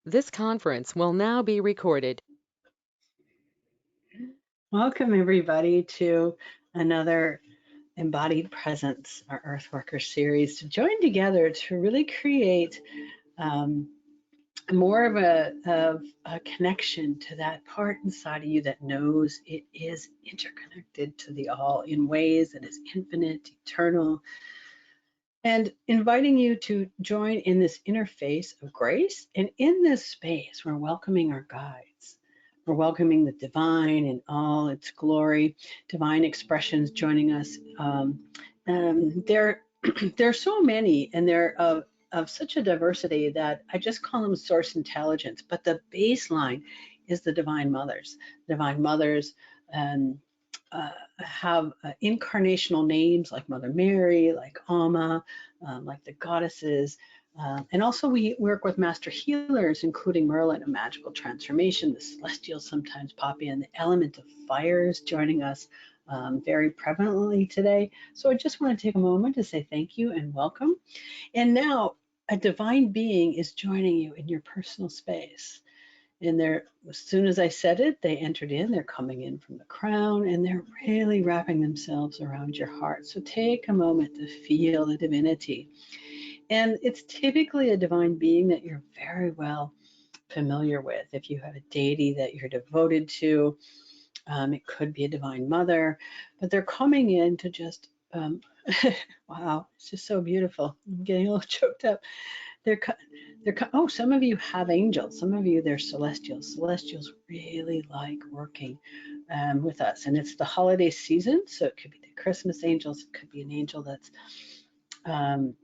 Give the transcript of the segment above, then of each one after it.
This conference will now be recorded. Welcome, everybody, to another Embodied Presence, our Earthworker series, to join together to really create more of a connection to that part inside of you that knows it is interconnected to the all in ways that is infinite, eternal, and inviting you to join in this interface of grace. And in this space, we're welcoming our guides. We're welcoming the divine in all its glory, divine expressions joining us. There are so many, and they're of such a diversity that I just call them source intelligence. But the baseline is the divine mothers. Divine mothers um, have incarnational names like Mother Mary, like Amma, like the goddesses. And also we work with master healers, including Merlin, a magical transformation. The celestials sometimes pop in. The element of fire is joining us very prevalently today. So I just want to take a moment to say thank you and welcome. And now a divine being is joining you in your personal space. And they're, as soon as I said it, they entered in. They're coming in from the crown and they're really wrapping themselves around your heart. So take a moment to feel the divinity. And it's typically a divine being that you're very well familiar with. If you have a deity that you're devoted to, it could be a divine mother, but they're coming in to just, wow, it's just so beautiful. I'm getting a little choked up. They're, oh, some of you have angels. Some of you, they're celestials. Celestials really like working with us. And it's the holiday season, so it could be the Christmas angels. It could be an angel that's um,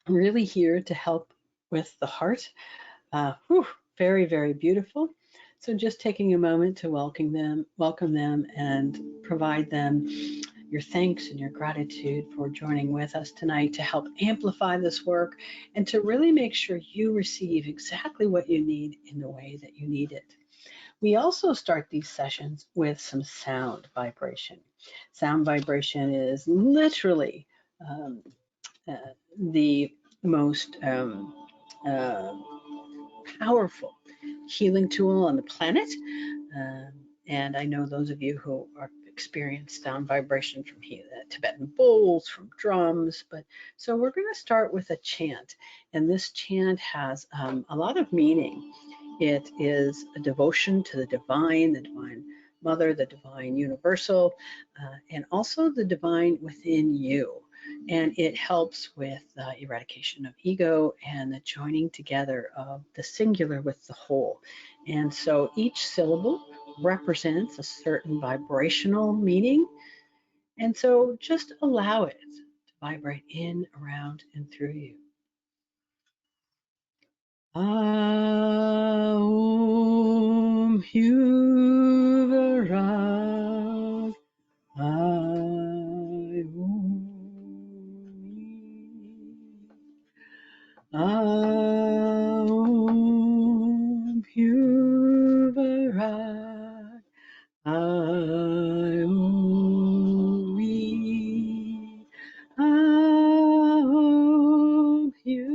really here to help with the heart. Very, very beautiful. So just taking a moment to welcome them and provide them your thanks and your gratitude for joining with us tonight to help amplify this work and to really make sure you receive exactly what you need in the way that you need it. We also start these sessions with some sound vibration. Sound vibration is literally um, uh, the most uh, powerful healing tool on the planet. Um, and I know those of you who are experienced sound vibration from Tibetan bowls, from drums. But so we're going to start with a chant, and this chant has a lot of meaning. It is a devotion to the divine mother, the divine universal, and also the divine within you. And it helps with eradication of ego and the joining together of the singular with the whole. And so each syllable represents a certain vibrational meaning. And so just allow it to vibrate in, around, and through you. Aum Huvarag Aum Huvarag Aoi, Aum Huvarag, Aoi,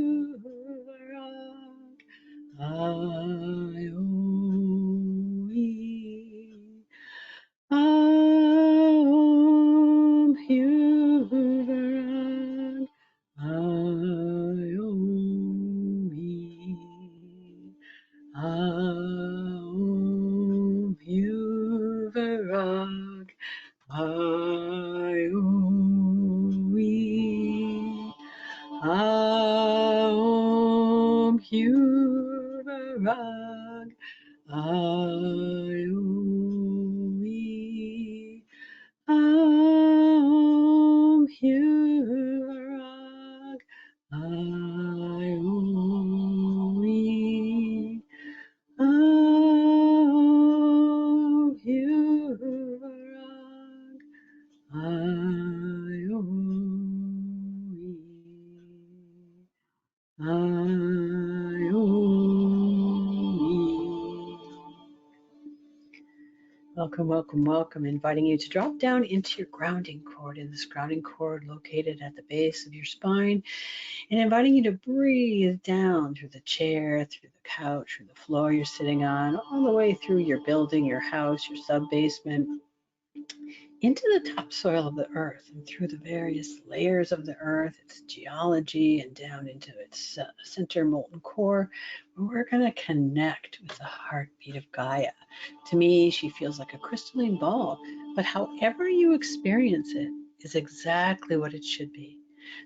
Aum Huvarag, Aoi, Aum Huvarag, Aioi, Aum Huvarag, Aioi, Aum Huvarag, Aioi, Aum Huvarag, Aioi, Aioi. Welcome, welcome, welcome. Inviting you to drop down into your grounding cord, in this grounding cord located at the base of your spine, and inviting you to breathe down through the chair, through the couch, through the floor you're sitting on, all the way through your building, your house, your sub-basement, into the topsoil of the earth and through the various layers of the earth, its geology, and down into its center molten core, where we're going to connect with the heartbeat of Gaia. To me, she feels like a crystalline ball, but however you experience it is exactly what it should be.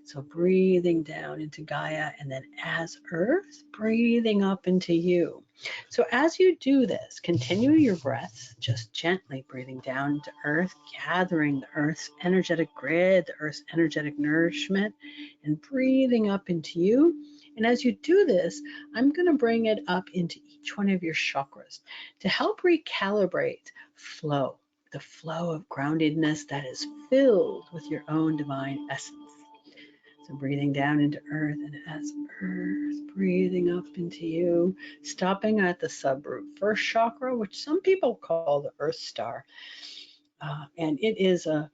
So breathing down into Gaia, and then as earth, breathing up into you. So as you do this, continue your breaths, just gently breathing down to earth, gathering the earth's energetic grid, the earth's energetic nourishment, and breathing up into you. And as you do this, I'm going to bring it up into each one of your chakras to help recalibrate flow, the flow of groundedness that is filled with your own divine essence. So breathing down into earth, and as earth, breathing up into you, stopping at the subroot first chakra, which some people call the earth star. And it is a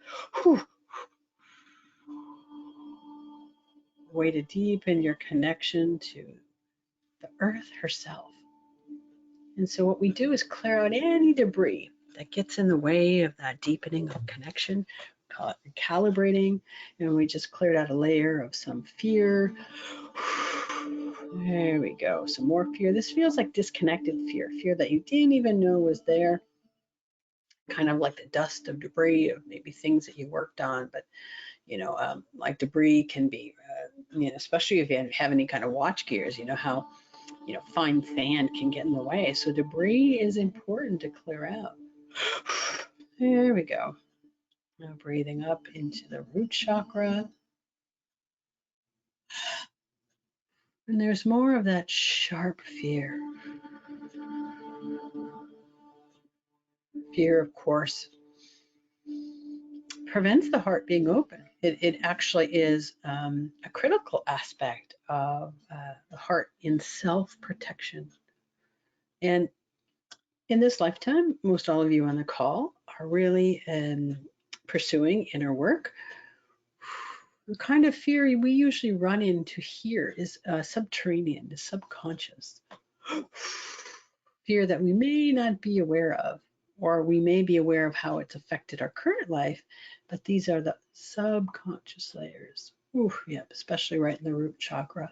way to deepen your connection to the earth herself. And so what we do is clear out any debris that gets in the way of that deepening of connection, call it recalibrating, and we just cleared out a layer of some fear. There we go, some more fear. This feels like disconnected fear, fear that you didn't even know was there, kind of like the dust of debris of maybe things that you worked on, but like debris can be, especially if you have any kind of watch gears, you know how fine sand can get in the way. So debris is important to clear out. There we go. Now breathing up into the root chakra. And there's more of that sharp fear. Fear, of course, prevents the heart being open. It actually is a critical aspect of the heart in self-protection. And in this lifetime, most all of you on the call are really pursuing inner work. The kind of fear we usually run into here is subterranean, the subconscious. Fear that we may not be aware of, or we may be aware of how it's affected our current life, but these are the subconscious layers. Ooh, yep, especially right in the root chakra.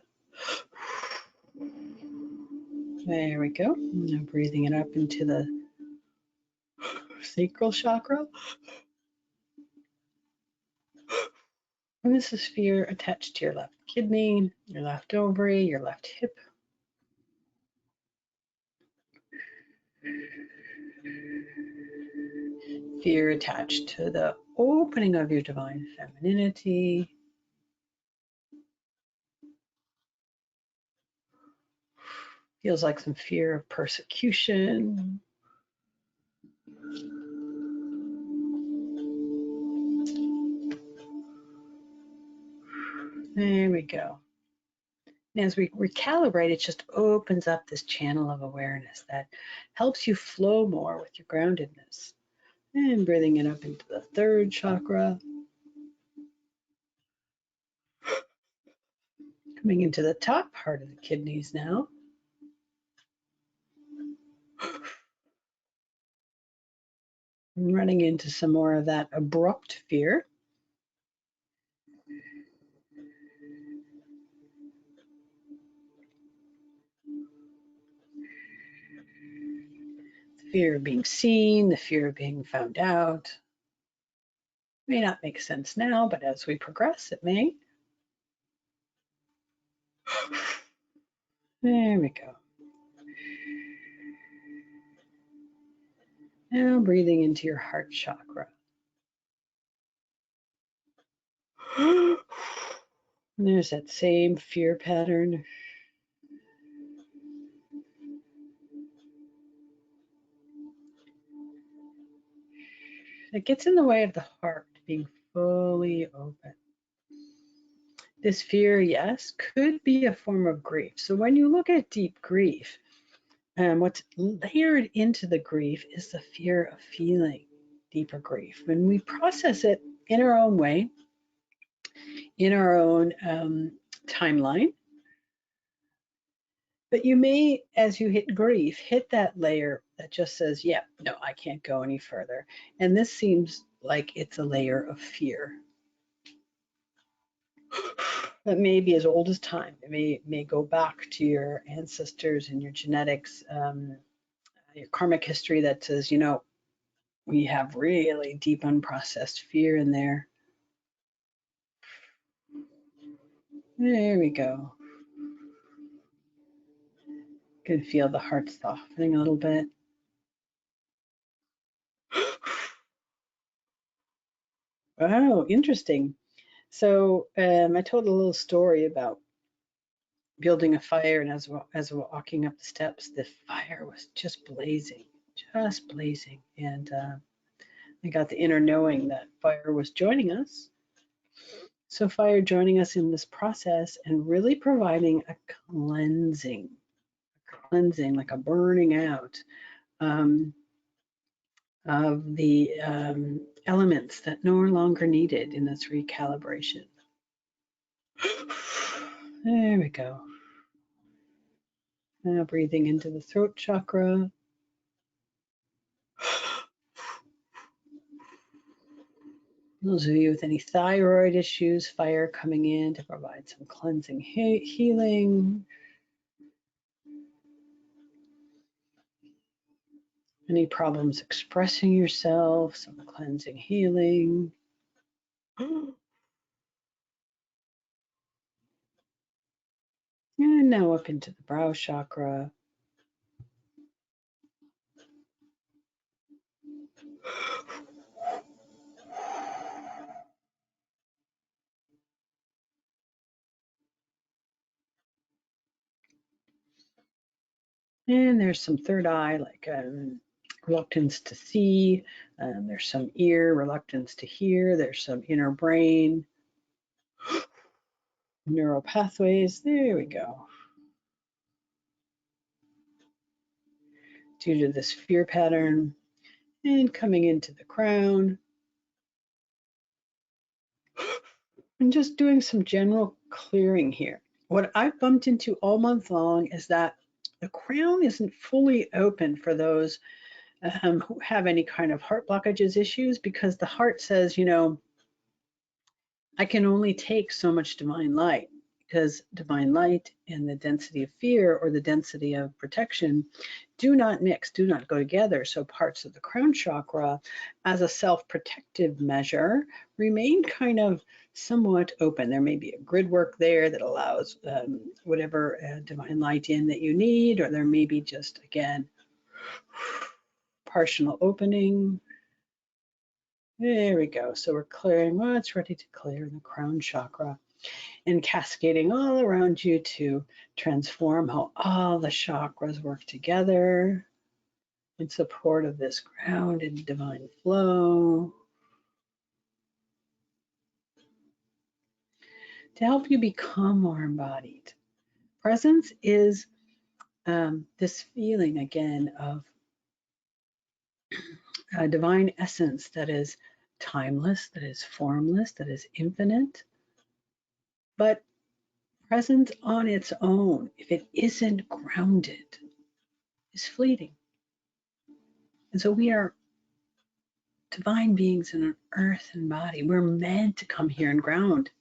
There we go. Now breathing it up into the sacral chakra. And this is fear attached to your left kidney, your left ovary, your left hip. Fear attached to the opening of your divine femininity. Feels like some fear of persecution. There we go. And as we recalibrate, it just opens up this channel of awareness that helps you flow more with your groundedness. And breathing it up into the third chakra. Coming into the top part of the kidneys now. And running into some more of that abrupt fear. The fear of being seen, the fear of being found out. May not make sense now, but as we progress, it may. There we go. Now breathing into your heart chakra. And there's that same fear pattern. It gets in the way of the heart being fully open. This fear, yes, could be a form of grief. So when you look at deep grief, And what's layered into the grief is the fear of feeling deeper grief. When we process it in our own way, in our own timeline, but you may, as you hit grief, hit that layer that just says, yeah, no, I can't go any further. And this seems like it's a layer of fear that may be as old as time. It may go back to your ancestors and your genetics, your karmic history that says, we have really deep unprocessed fear in there. There we go. You can feel the heart softening a little bit. Oh, interesting. So I told a little story about building a fire, and as we're walking up the steps, the fire was just blazing, and I got the inner knowing that fire was joining us. So fire joining us in this process and really providing a cleansing, like a burning out um, of the elements that no longer needed in this recalibration. There we go. Now breathing into the throat chakra. Those of you with any thyroid issues, fire coming in to provide some cleansing healing. Any problems expressing yourself, some cleansing healing. And now up into the brow chakra. And there's some third eye, like reluctance to see. There's some ear, reluctance to hear. There's some inner brain, neural pathways. There we go. Due to this fear pattern. And coming into the crown. And just doing some general clearing here. What I've bumped into all month long is that the crown isn't fully open for those who have any kind of heart blockages issues, because the heart says, I can only take so much divine light, because divine light and the density of fear or the density of protection do not mix, do not go together. So parts of the crown chakra, as a self-protective measure, remain kind of somewhat open. There may be a grid work there that allows whatever divine light in that you need, or there may be just, again, partial opening. There we go. So we're clearing what's ready to clear in the crown chakra and cascading all around you to transform how all the chakras work together in support of this grounded divine flow to help you become more embodied. Presence is this feeling again of a divine essence that is timeless, that is formless, that is infinite. But presence on its own, if it isn't grounded, is fleeting. And so we are divine beings in an earthen body. We're meant to come here and ground.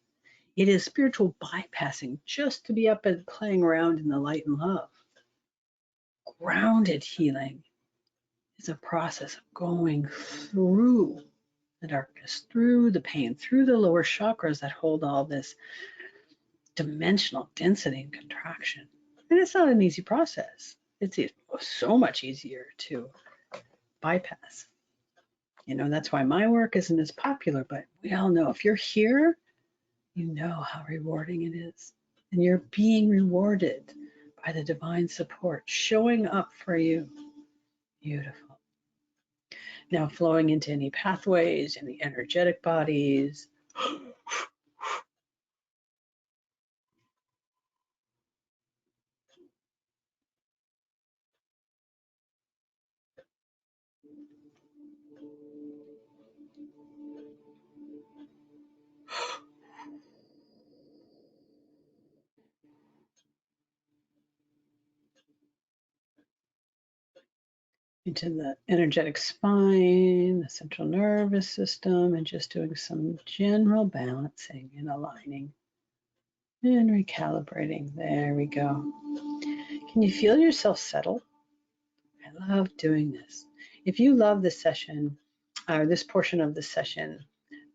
It is spiritual bypassing just to be up and playing around in the light and love. Grounded healing is a process of going through the darkness, through the pain, through the lower chakras that hold all this dimensional density and contraction. And it's not an easy process. It's so much easier to bypass. That's why my work isn't as popular, but we all know if you're here, you know how rewarding it is. And you're being rewarded by the divine support showing up for you. Beautiful. Now flowing into any pathways, any energetic bodies. into the energetic spine, the central nervous system, and just doing some general balancing and aligning and recalibrating. There we go. Can you feel yourself settle? I love doing this. If you love this session, or this portion of the session,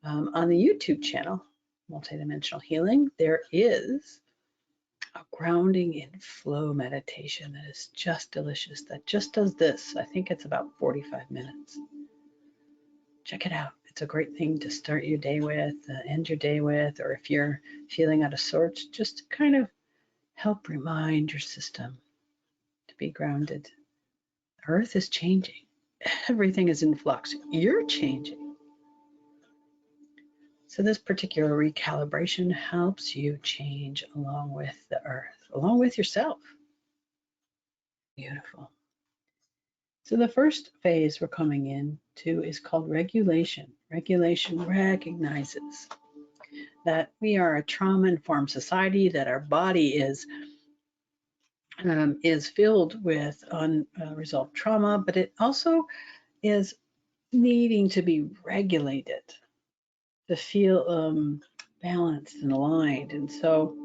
on the YouTube channel, Multidimensional Healing, there is a grounding in flow meditation that is just delicious, that just does this. I think it's about 45 minutes. Check it out. It's a great thing to start your day with, end your day with, or if you're feeling out of sorts, just to kind of help remind your system to be grounded. Earth is changing. Everything is in flux. You're changing. So this particular recalibration helps you change along with the earth, along with yourself. Beautiful. So the first phase we're coming into is called regulation. Regulation recognizes that we are a trauma-informed society, that our body is filled with unresolved trauma, but it also is needing to be regulated to feel balanced and aligned. And so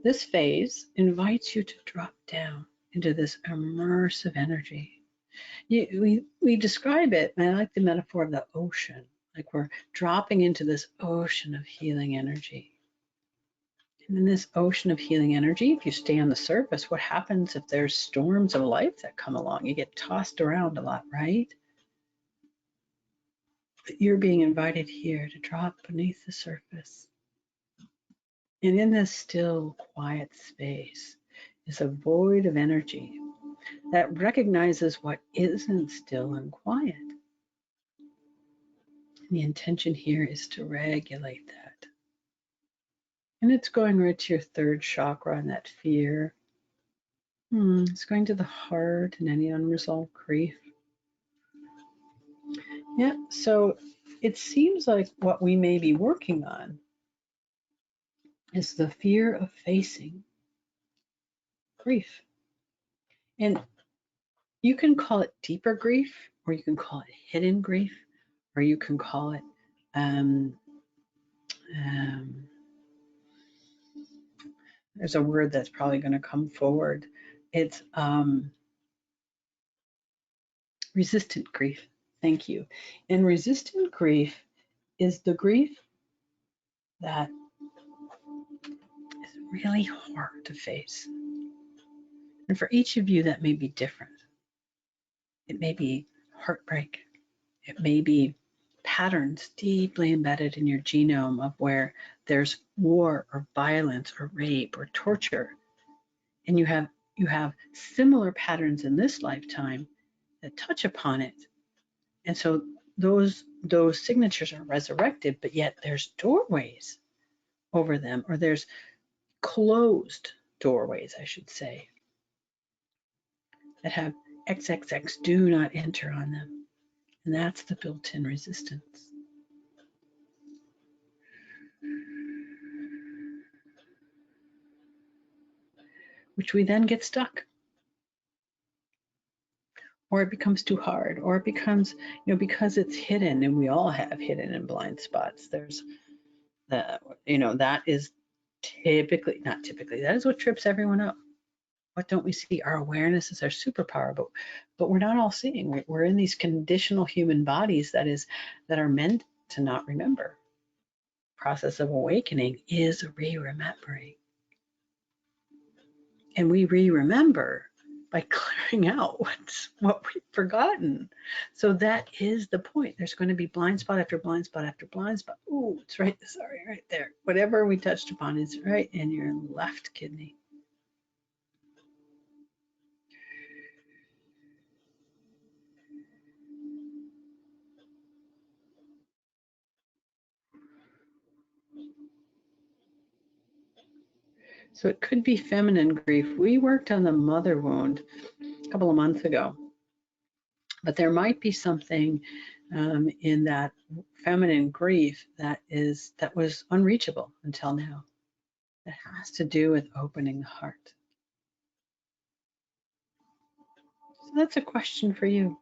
this phase invites you to drop down into this immersive energy. We describe it, and I like the metaphor of the ocean, like we're dropping into this ocean of healing energy. And in this ocean of healing energy, if you stay on the surface, what happens if there's storms of life that come along? You get tossed around a lot, right? But you're being invited here to drop beneath the surface. And in this still, quiet space is a void of energy that recognizes what isn't still and quiet. And the intention here is to regulate that. And it's going right to your third chakra and that fear. It's going to the heart and any unresolved grief. Yeah, so it seems like what we may be working on is the fear of facing grief. And you can call it deeper grief, or you can call it hidden grief, or you can call it there's a word that's probably going to come forward. It's resistant grief. Thank you. And resistant grief is the grief that is really hard to face. And for each of you, that may be different. It may be heartbreak. It may be patterns deeply embedded in your genome of where there's war or violence or rape or torture. And you have similar patterns in this lifetime that touch upon it. And so those signatures are resurrected, but yet there's doorways over them, or there's closed doorways, I should say, that have XXX, do not enter on them. And that's the built-in resistance. Which we then get stuck. Or it becomes too hard, or it becomes, because it's hidden, and we all have hidden and blind spots. There's that is not typically, that is what trips everyone up. What don't we see? Our awareness is our superpower, but we're not all seeing. We're in these conditional human bodies that are meant to not remember. Process of awakening is re-remembering. And we re-remember by clearing out what we've forgotten. So that is the point. There's going to be blind spot after blind spot after blind spot. Ooh, it's right there. Whatever we touched upon is right in your left kidney. So it could be feminine grief. We worked on the mother wound a couple of months ago, but there might be something in that feminine grief that was unreachable until now. It has to do with opening the heart. So that's a question for you.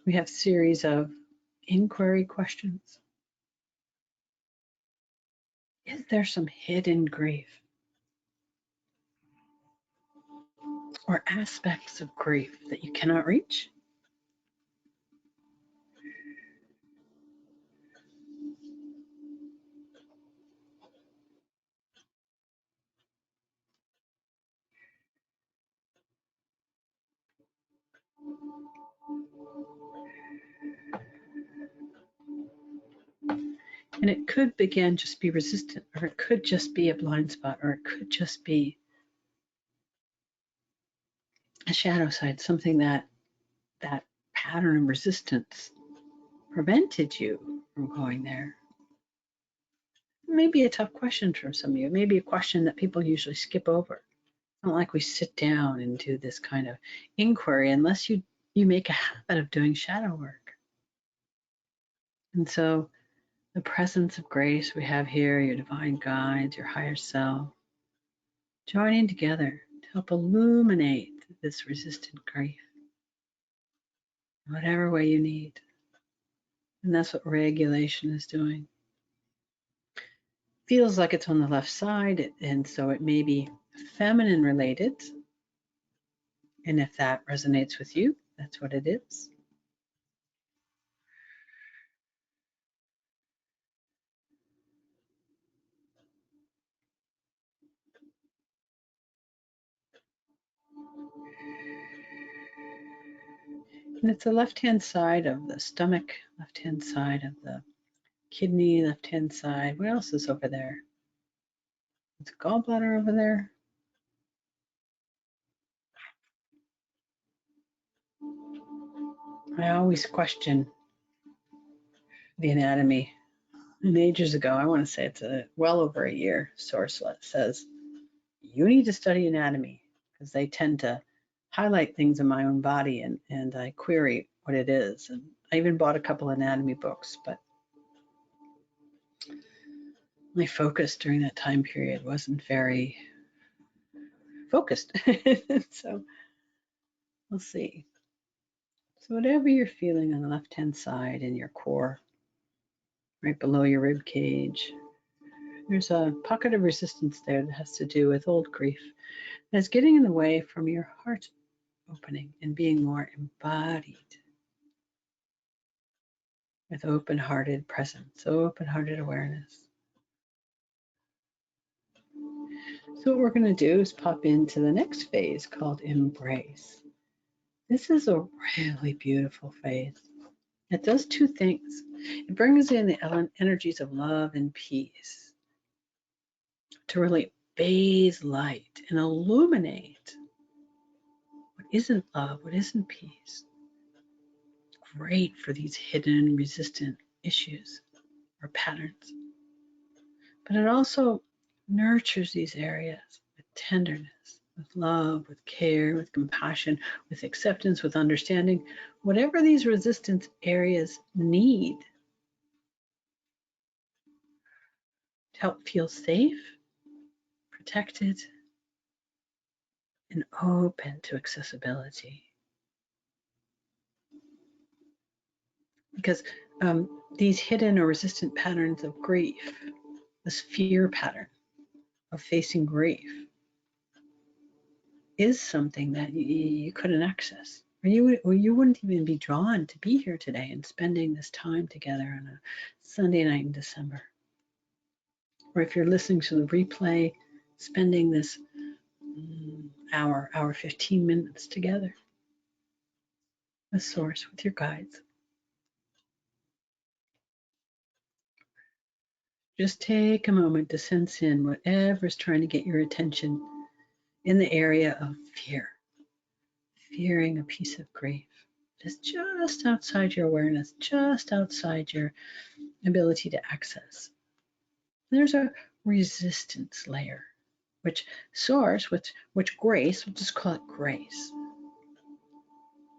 We have a series of inquiry questions. Is there some hidden grief or aspects of grief that you cannot reach? And it could, again, just be resistant, or it could just be a blind spot, or it could just be a shadow side, something that pattern of resistance prevented you from going there. Maybe a tough question for some of you. Maybe a question that people usually skip over. It's not like we sit down and do this kind of inquiry unless you make a habit of doing shadow work. And so the presence of grace we have here, your divine guides, your higher self, joining together to help illuminate this resistant grief in whatever way you need. And that's what regulation is doing. Feels like it's on the left side, and so it may be feminine related. And if that resonates with you, that's what it is. And it's the left-hand side of the stomach, left-hand side of the kidney, left-hand side. What else is over there? It's a gallbladder over there. I always question the anatomy. And ages ago, I want to say it's well over a year, source says, you need to study anatomy because they tend to highlight things in my own body, and I query what it is. And I even bought a couple anatomy books, but my focus during that time period wasn't very focused. So we'll see. So whatever you're feeling on the left-hand side in your core, right below your rib cage, there's a pocket of resistance there that has to do with old grief. That's getting in the way from your heart opening and being more embodied with open-hearted presence, open-hearted awareness. So what we're going to do is pop into the next phase called embrace. This is a really beautiful phase. It does two things. It brings in the energies of love and peace to really bathe light and illuminate what isn't love, what isn't peace. Great for these hidden resistant issues or patterns. But it also nurtures these areas with tenderness, with love, with care, with compassion, with acceptance, with understanding, whatever these resistance areas need to help feel safe, protected, and open to accessibility. Because these hidden or resistant patterns of grief, this fear pattern of facing grief, is something that you couldn't access. Or you wouldn't even be drawn to be here today and spending this time together on a Sunday night in December. Or if you're listening to the replay, spending this hour 15 minutes together with Source, with your guides. Just take a moment to sense in whatever's trying to get your attention in the area of fear, fearing a piece of grief. Just outside your awareness, just outside your ability to access. There's a resistance layer, which Source, which grace, we'll just call it grace,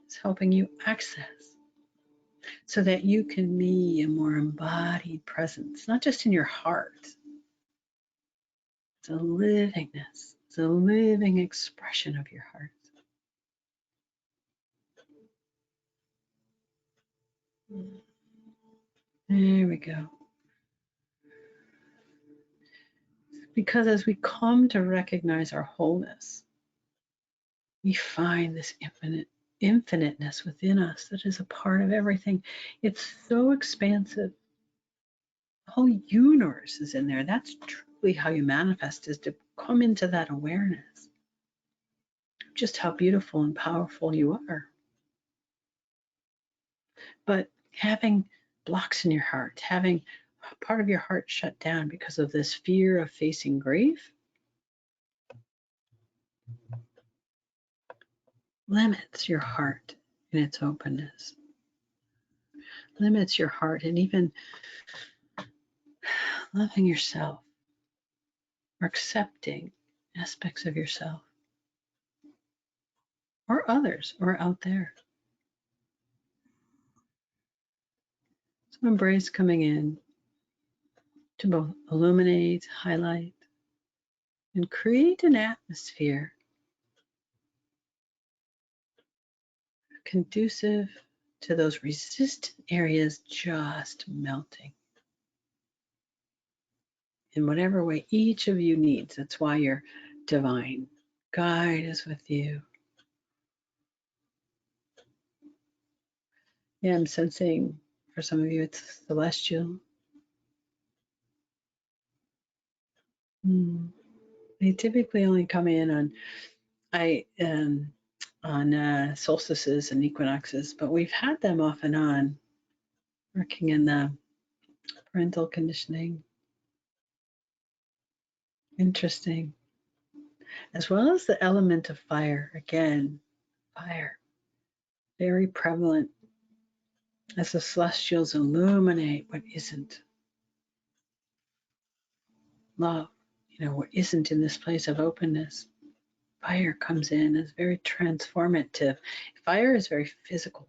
is helping you access so that you can be a more embodied presence, not just in your heart. the livingness, the living expression of your heart. There we go. Because as we come to recognize our wholeness, we find this infiniteness within us that is a part of everything. It's so expansive. The whole universe is in there. That's truly how you manifest, is to come into that awareness. Just how beautiful and powerful you are. But having blocks in your heart, having part of your heart shut down because of this fear of facing grief, limits your heart in its openness, limits your heart, and even loving yourself or accepting aspects of yourself or others or out there. So embrace coming in to both illuminate, highlight, and create an atmosphere conducive to those resistant areas just melting in whatever way each of you needs. That's why your divine guide is with you. Yeah, I'm sensing for some of you it's celestial. They typically only come in on solstices and equinoxes, but we've had them off and on, working in the parental conditioning. Interesting. As well as the element of fire. Again, fire, very prevalent as the celestials illuminate what isn't. Love, what isn't in this place of openness. Fire comes in as very transformative. Fire is very physical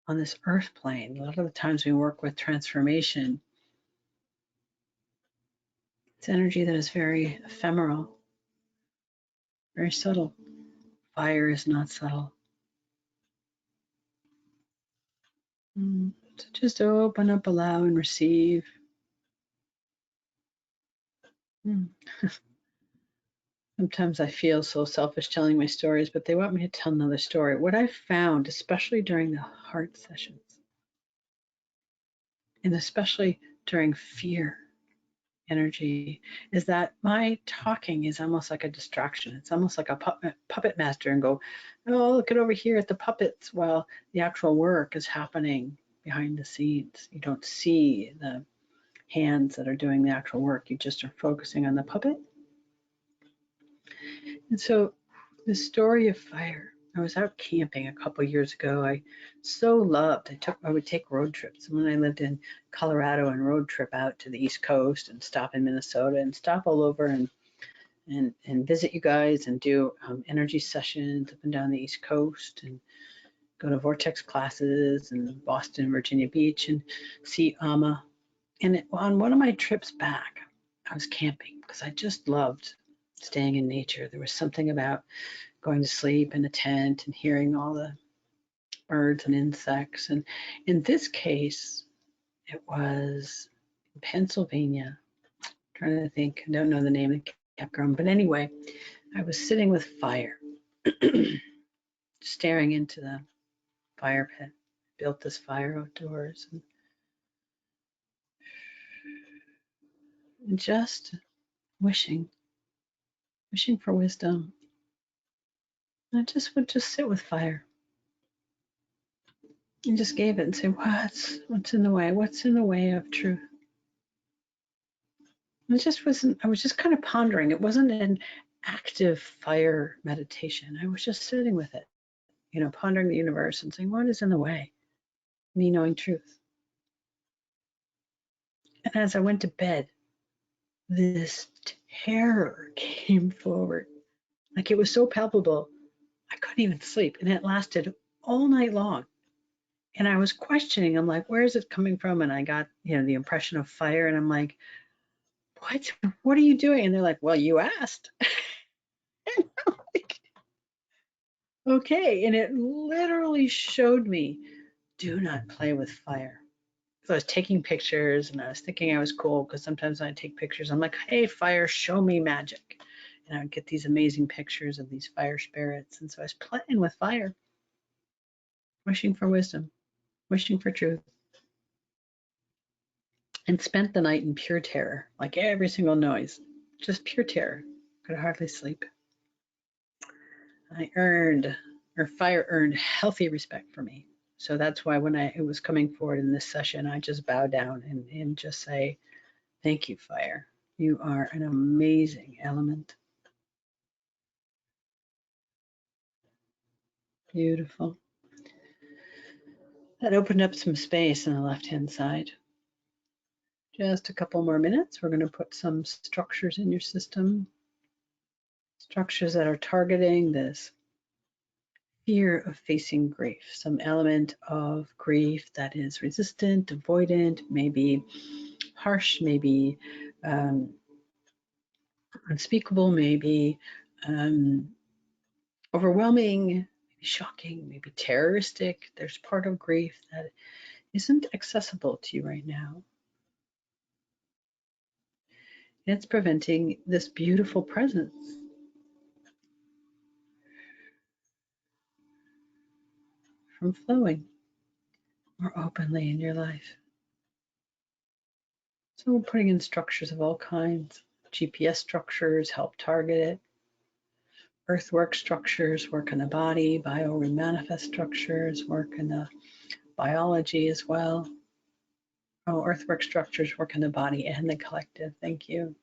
on this earth plane. A lot of the times we work with transformation. It's energy that is very ephemeral, very subtle. Fire is not subtle. So just open up, allow, and receive. Sometimes I feel so selfish telling my stories, but they want me to tell another story. What I found, especially during the heart sessions, and especially during fear energy, is that my talking is almost like a distraction. It's almost like a puppet master and go, oh, look at over here at the puppets, while the actual work is happening behind the scenes. You don't see the hands that are doing the actual work. You just are focusing on the puppet. And so the story of fire, I was out camping a couple years ago. I so loved, I would take road trips. When I lived in Colorado, and road trip out to the East Coast and stop in Minnesota and stop all over and visit you guys and do energy sessions up and down the East Coast and go to vortex classes in Boston, Virginia Beach, and see Amma. And on one of my trips back, I was camping because I just loved staying in nature. There was something about going to sleep in a tent and hearing all the birds and insects. And in this case, it was in Pennsylvania. I'm trying to think, I don't know the name of the campground, but anyway, I was sitting with fire, staring into the fire pit. Built this fire outdoors and just wishing for wisdom. I just would just sit with fire and just gave it and say, what's in the way? What's in the way of truth? It just wasn't, I was just kind of pondering. It wasn't an active fire meditation. I was just sitting with it, pondering the universe and saying, what is in the way? Me knowing truth. And as I went to bed, this terror came forward. Like it was so palpable, I couldn't even sleep. And it lasted all night long. And I was questioning, I'm like, where is it coming from? And I got, the impression of fire. And I'm like, what are you doing? And they're like, well, you asked. And I'm like, okay. And it literally showed me, do not play with fire. So I was taking pictures and I was thinking I was cool because sometimes when I take pictures, I'm like, hey, fire, show me magic. And I would get these amazing pictures of these fire spirits. And so I was playing with fire, wishing for wisdom, wishing for truth, and spent the night in pure terror, like every single noise, just pure terror. Could hardly sleep. I earned, or fire earned healthy respect for me. So that's why when it was coming forward in this session, I just bow down and just say, thank you, fire. You are an amazing element. Beautiful. That opened up some space on the left-hand side. Just a couple more minutes. We're going to put some structures in your system, structures that are targeting this fear of facing grief, some element of grief that is resistant, avoidant, maybe harsh, maybe um, unspeakable, maybe overwhelming, maybe shocking, maybe terroristic. There's part of grief that isn't accessible to you right now. It's preventing this beautiful presence from flowing more openly in your life. So we're putting in structures of all kinds. GPS structures help target it. Earthwork structures work in the body. Bioremanifest structures work in the biology as well. Oh, earthwork structures work in the body and the collective. Thank you.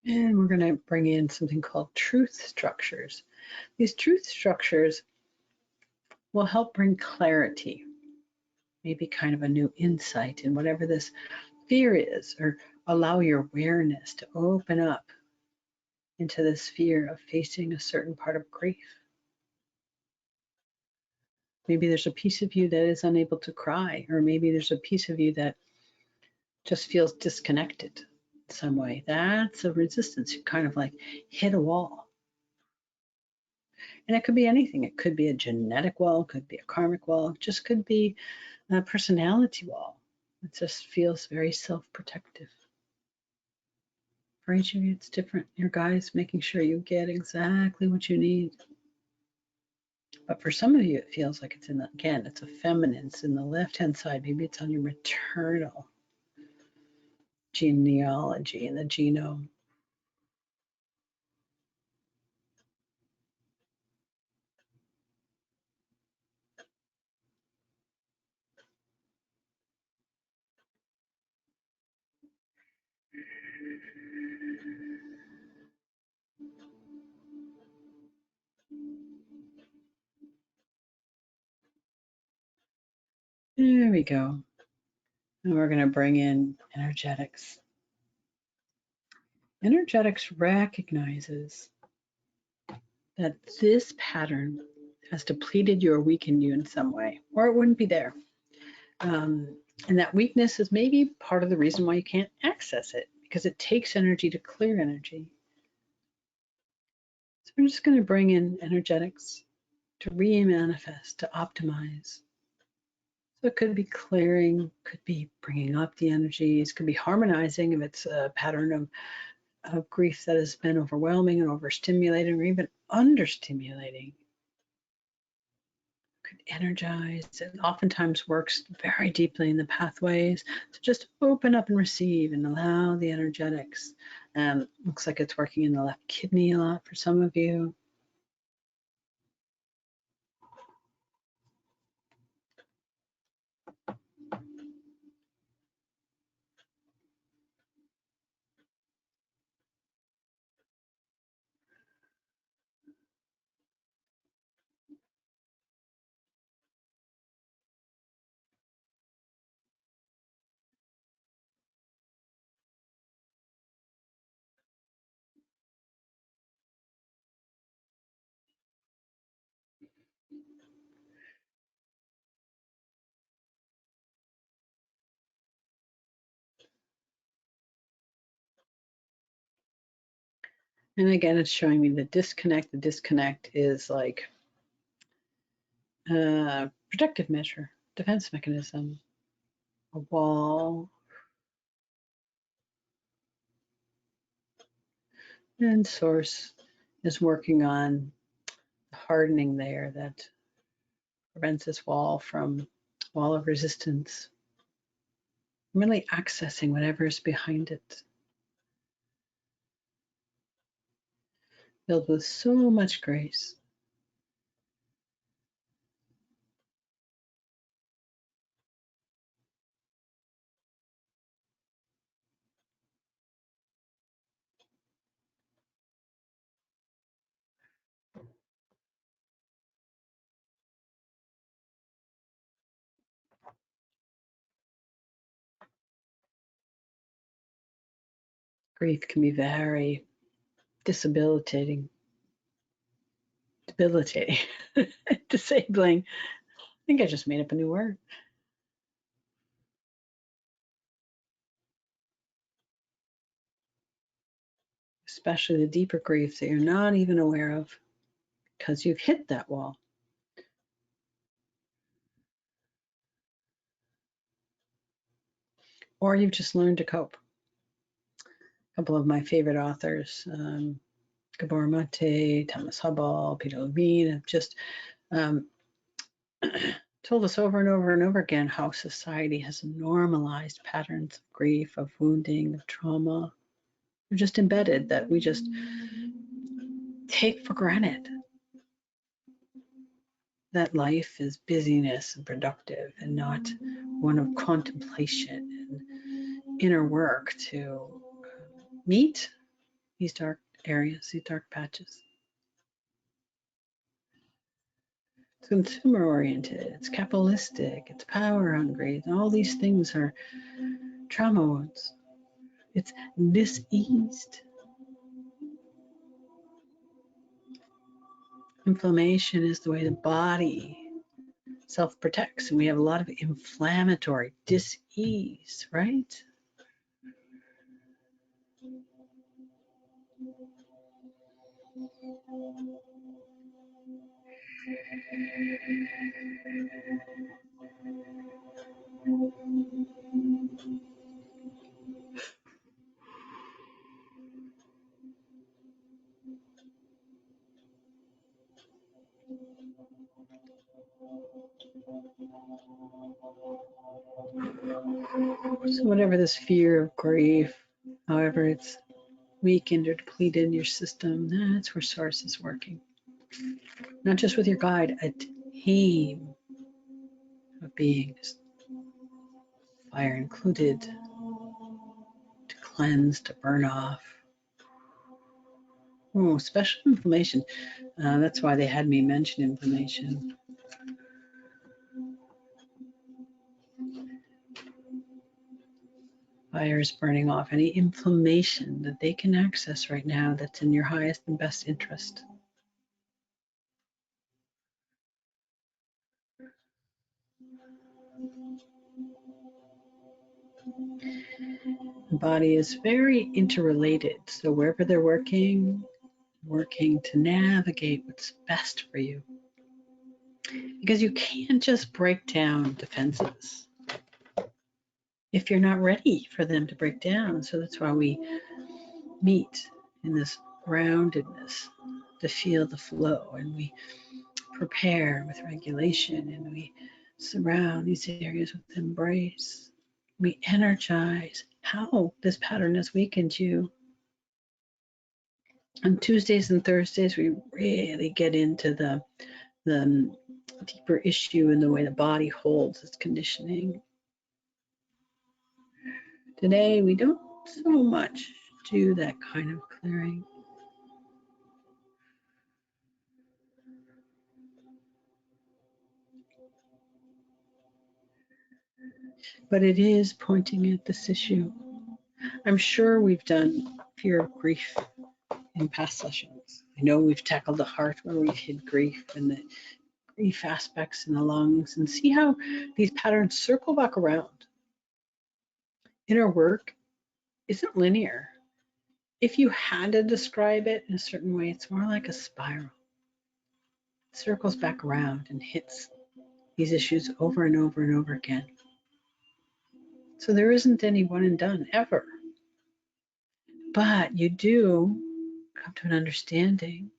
And we're going to bring in something called truth structures. These truth structures will help bring clarity, maybe kind of a new insight in whatever this fear is, or allow your awareness to open up into this fear of facing a certain part of grief. Maybe there's a piece of you that is unable to cry, or maybe there's a piece of you that just feels disconnected in some way. That's a resistance. You kind of like hit a wall. And it could be anything. It could be a genetic wall, could be a karmic wall, just could be a personality wall. It just feels very self-protective. For each of you, it's different. Your guide's making sure you get exactly what you need. But for some of you, it feels like it's in the, again, it's a feminine. It's in the left-hand side. Maybe it's on your maternal genealogy in the genome. There we go. And we're going to bring in energetics. Energetics recognizes that this pattern has depleted you or weakened you in some way, or it wouldn't be there. And that weakness is maybe part of the reason why you can't access it, because it takes energy to clear energy. So we're just going to bring in energetics to re-manifest, to optimize. So it could be clearing, could be bringing up the energies, could be harmonizing if it's a pattern of grief that has been overwhelming and overstimulating, or even understimulating. Could energize. It oftentimes works very deeply in the pathways. So just open up and receive and allow the energetics. Looks like it's working in the left kidney a lot for some of you. And again, it's showing me the disconnect. The disconnect is like a protective measure, defense mechanism, a wall. And source is working on hardening there that prevents this wall of resistance, really accessing whatever's behind it. Filled with so much grace. Grief can be very debilitating, disabling. I think I just made up a new word. Especially the deeper grief that you're not even aware of because you've hit that wall. Or you've just learned to cope. A couple of my favorite authors, Gabor Mate, Thomas Hubble, Peter Levine, have just told us over and over and over again how society has normalized patterns of grief, of wounding, of trauma. They're just embedded that we just take for granted. That life is busyness and productive and not one of contemplation and inner work to meet these dark areas, these dark patches. It's consumer oriented, it's capitalistic, it's power hungry, and all these things are trauma wounds. It's diseased. Inflammation is the way the body self-protects, and we have a lot of inflammatory dis-ease, right? So whatever this fear of grief, however it's weakened or depleted in your system, that's where source is working. Not just with your guide, a team of beings, fire included, to cleanse, to burn off. Oh, special inflammation. That's why they had me mention inflammation. Fire is burning off any inflammation that they can access right now that's in your highest and best interest. The body is very interrelated. So wherever they're working to navigate what's best for you. Because you can't just break down defenses if you're not ready for them to break down. So that's why we meet in this roundedness to feel the flow, and we prepare with regulation, and we surround these areas with embrace. We energize how this pattern has weakened you. On Tuesdays and Thursdays, we really get into the deeper issue in the way the body holds its conditioning. Today, we don't so much do that kind of clearing. But it is pointing at this issue. I'm sure we've done fear of grief in past sessions. I know we've tackled the heart where we've hid grief and the grief aspects in the lungs, and see how these patterns circle back around. Inner work isn't linear. if you had to describe it in a certain way, it's more like a spiral. It circles back around and hits these issues over and over and over again. So there isn't any one and done ever. But you do come to an understanding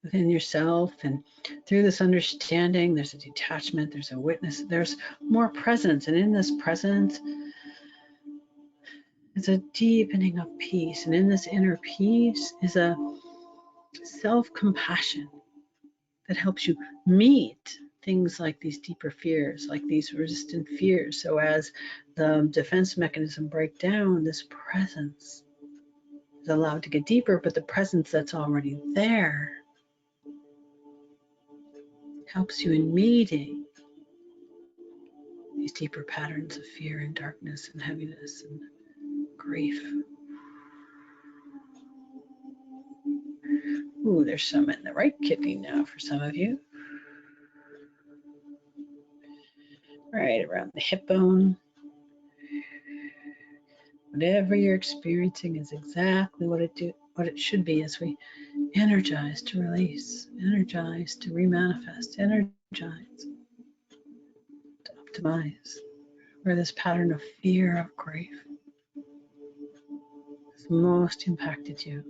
within yourself, and through this understanding, there's a detachment, there's a witness, there's more presence. And in this presence, is a deepening of peace. And in this inner peace is a self-compassion that helps you meet things like these deeper fears, like these resistant fears. So as the defense mechanism break down, this presence is allowed to get deeper, but the presence that's already there helps you in meeting these deeper patterns of fear and darkness and heaviness and grief. Ooh, there's some in the right kidney now for some of you. Right around the hip bone. Whatever you're experiencing is exactly what it should be as we energize to release, energize to remanifest, energize to optimize, where this pattern of fear, of grief has most impacted you.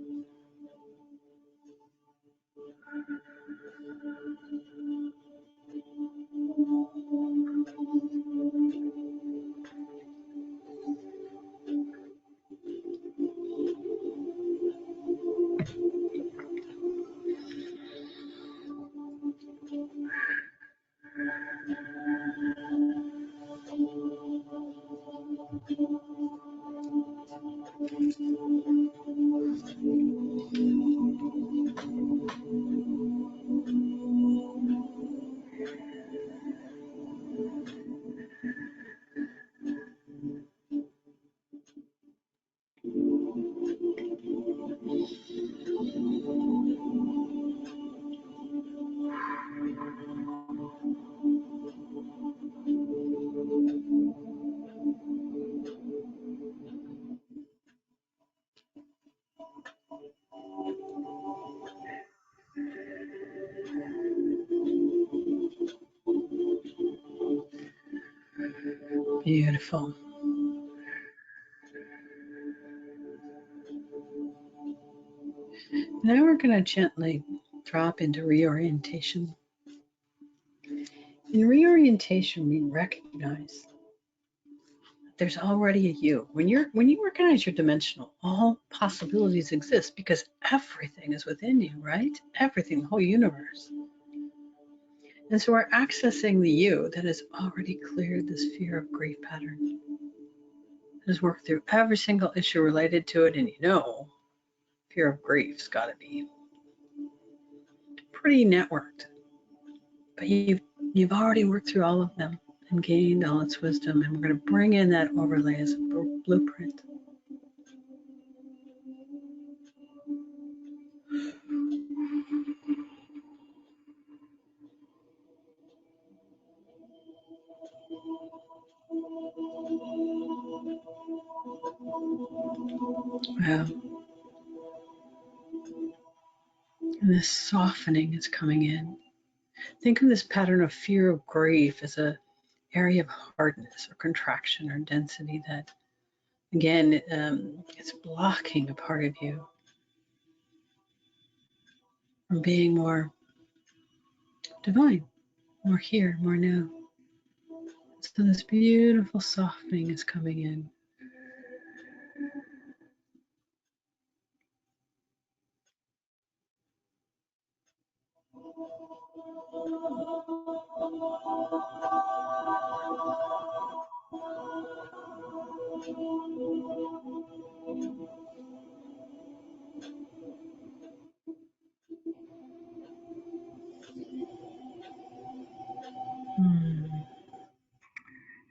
Beautiful. Now we're going to gently drop into reorientation. In reorientation, we recognize there's already a you. When you recognize your dimensional, all possibilities exist because everything is within you, right? Everything, the whole universe. And so we're accessing the you that has already cleared this fear of grief pattern. Has worked through every single issue related to it, and fear of grief's got to be pretty networked. But you've already worked through all of them and gained all its wisdom, and we're going to bring in that overlay as a blueprint. Wow. And this softening is coming in. Think of this pattern of fear of grief as an area of hardness or contraction or density that, again, it's blocking a part of you from being more divine, more here, more now. So this beautiful softening is coming in.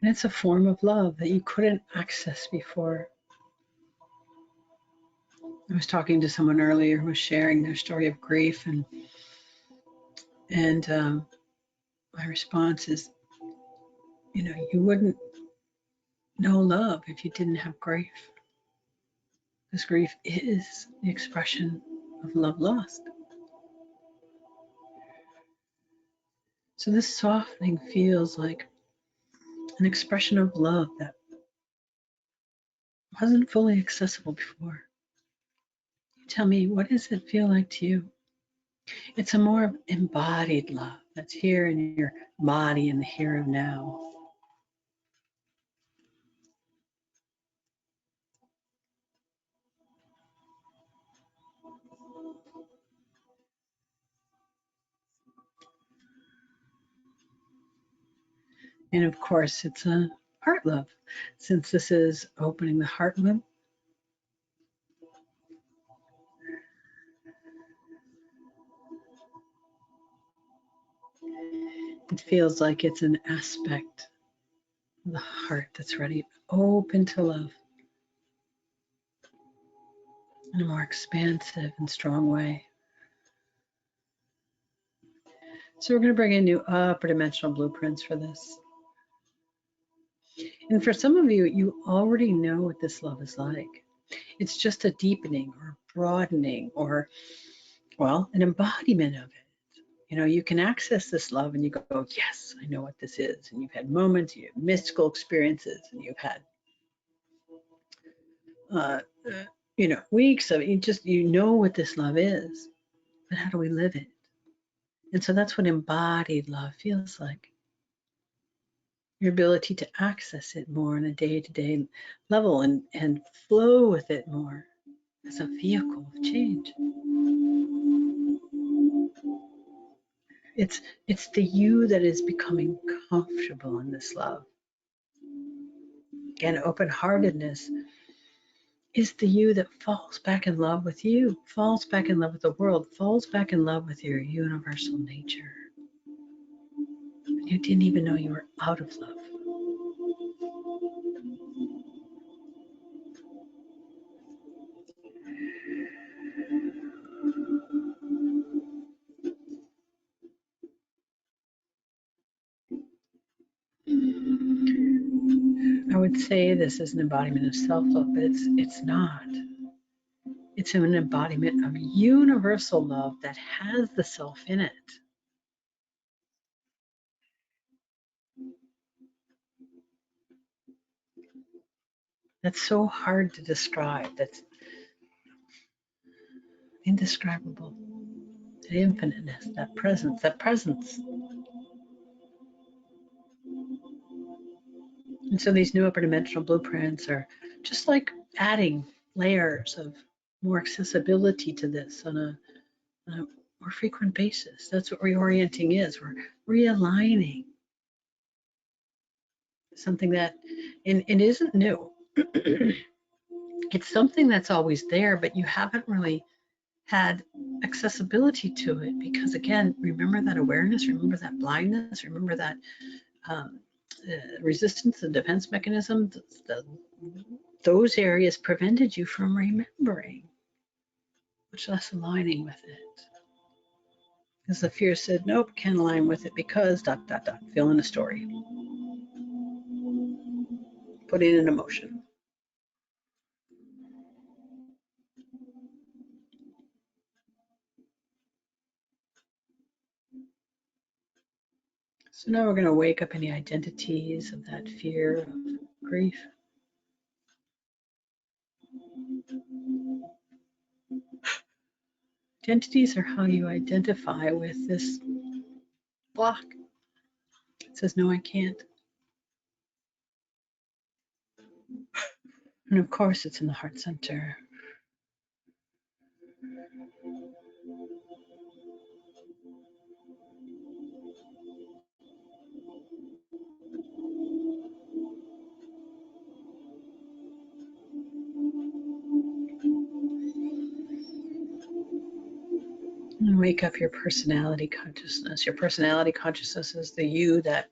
And it's a form of love that you couldn't access before. I was talking to someone earlier who was sharing their story of grief, and my response is, you wouldn't know love if you didn't have grief. This grief is the expression of love lost. So this softening feels like an expression of love that wasn't fully accessible before. Tell me, what does it feel like to you? It's a more embodied love that's here in your body in the here and now. And of course, it's a heart love. Since this is opening the heart love, it feels like it's an aspect of the heart that's ready, open to love in a more expansive and strong way. So we're going to bring in new upper dimensional blueprints for this. And for some of you, you already know what this love is like. It's just a deepening or broadening or, well, an embodiment of it. You know, you can access this love and you go, yes, I know what this is. And you've had moments, you have mystical experiences, and you've had, uh, weeks of it. You know what this love is, but how do we live it? And so that's what embodied love feels like. Your ability to access it more on a day-to-day level and flow with it more as a vehicle of change. It's the you that is becoming comfortable in this love. And open-heartedness is the you that falls back in love with you, falls back in love with the world, falls back in love with your universal nature. You didn't even know you were out of love. I would say this is an embodiment of self-love, but it's not. It's an embodiment of universal love that has the self in it. That's so hard to describe. That's indescribable. That infiniteness, that presence, that presence. And so these new upper dimensional blueprints are just like adding layers of more accessibility to this on a more frequent basis. That's what reorienting is. We're realigning something that it isn't new. It's something that's always there, but you haven't really had accessibility to it because, again, remember that awareness, remember that blindness, remember that resistance and defense mechanism. Those areas prevented you from remembering, much less aligning with it. Because the fear said, nope, can't align with it because ... fill in a story. Put in an emotion. So now we're going to wake up any identities of that fear of grief. Identities are how you identify with this block. It says, no, I can't. And of course, it's in the heart center. And wake up your personality consciousness. Your personality consciousness is the you that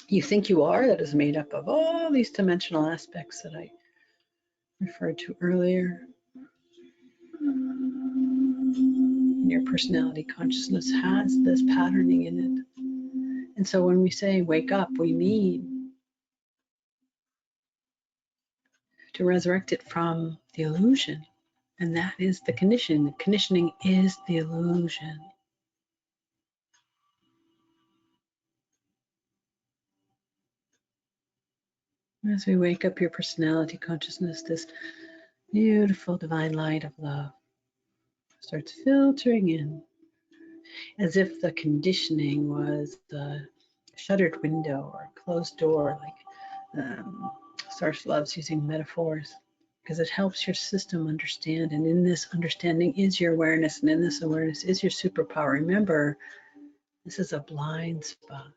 you think you are, that is made up of all these dimensional aspects that I referred to earlier. And your personality consciousness has this patterning in it. And so when we say wake up, we mean to resurrect it from the illusion. And that is the conditioning. The conditioning is the illusion. As we wake up your personality consciousness, this beautiful divine light of love starts filtering in as if the conditioning was the shuttered window or closed door, like Sarge loves using metaphors, because it helps your system understand. And in this understanding is your awareness, and in this awareness is your superpower. Remember, this is a blind spot.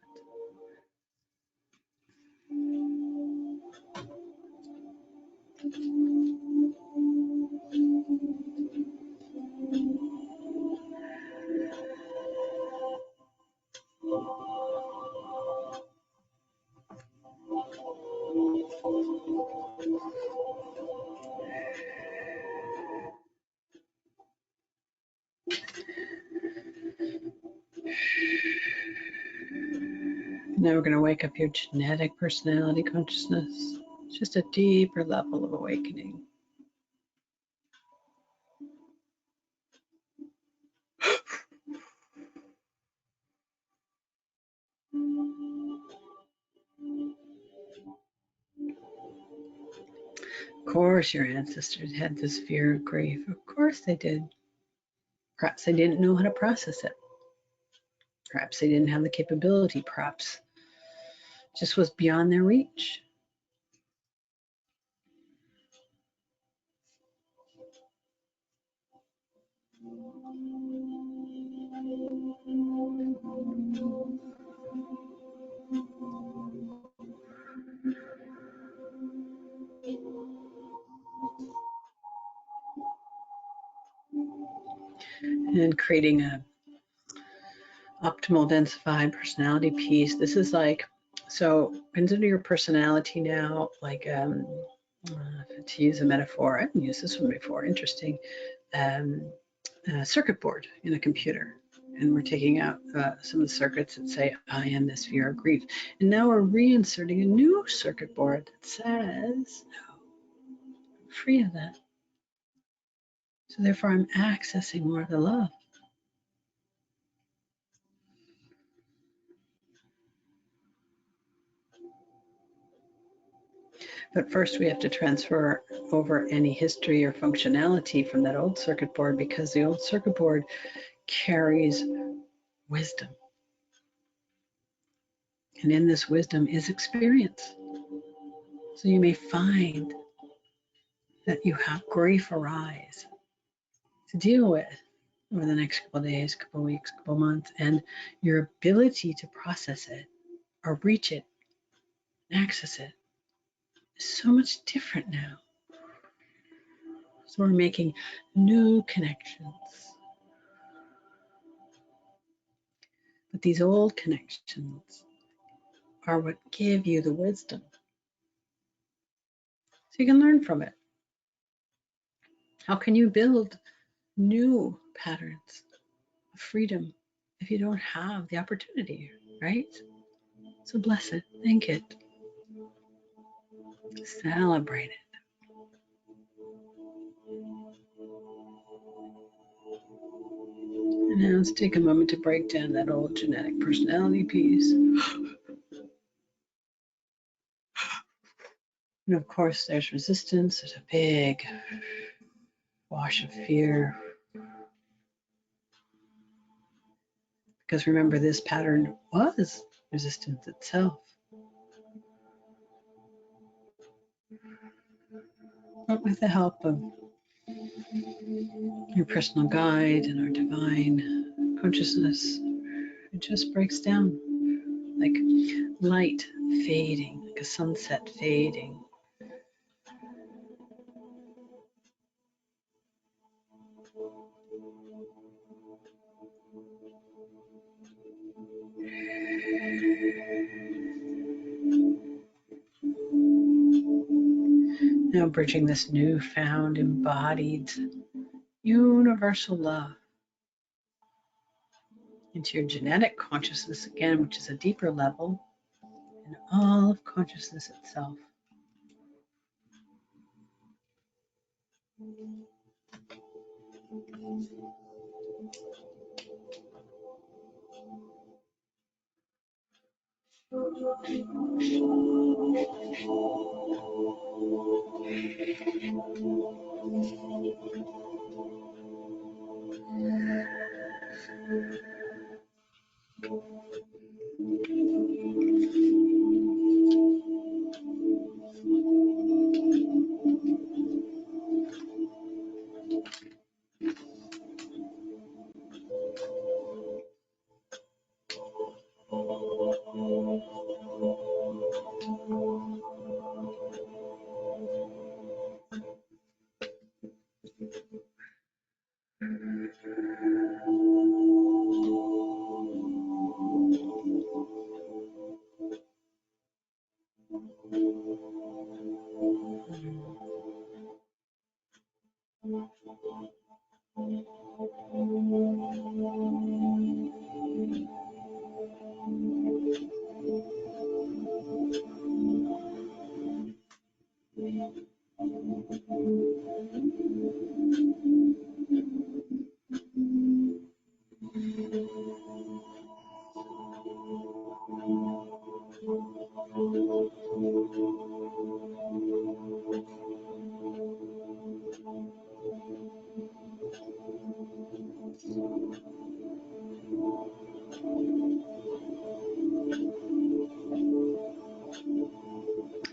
Now we're going to wake up your genetic personality consciousness. Just a deeper level of awakening. Of course, your ancestors had this fear of grief. Of course they did. Perhaps they didn't know how to process it. Perhaps they didn't have the capability. Perhaps it just was beyond their reach. And creating a optimal densified personality piece. This is like, so consider your personality now like, to use a metaphor, I haven't used this one before, interesting, a circuit board in a computer. And we're taking out some of the circuits that say, I am this fear of grief. And now we're reinserting a new circuit board that says, no, I'm free of that. So therefore I'm accessing more of the love. But first we have to transfer over any history or functionality from that old circuit board, because the old circuit board carries wisdom. And in this wisdom is experience. So you may find that you have grief arise to deal with over the next couple of days, couple of weeks, couple of months, and your ability to process it or reach it, access it, is so much different now. So we're making new connections. But these old connections are what give you the wisdom. So you can learn from it. How can you build new patterns of freedom if you don't have the opportunity, right? So bless it, thank it, celebrate it. And now let's take a moment to break down that old genetic personality piece. And of course, there's resistance. There's a big wash of fear. Because remember, this pattern was resistance itself. But with the help of your personal guide and our divine consciousness, it just breaks down like light fading, like a sunset fading. Now bridging this newfound embodied universal love into your genetic consciousness again, which is a deeper level, and all of consciousness itself.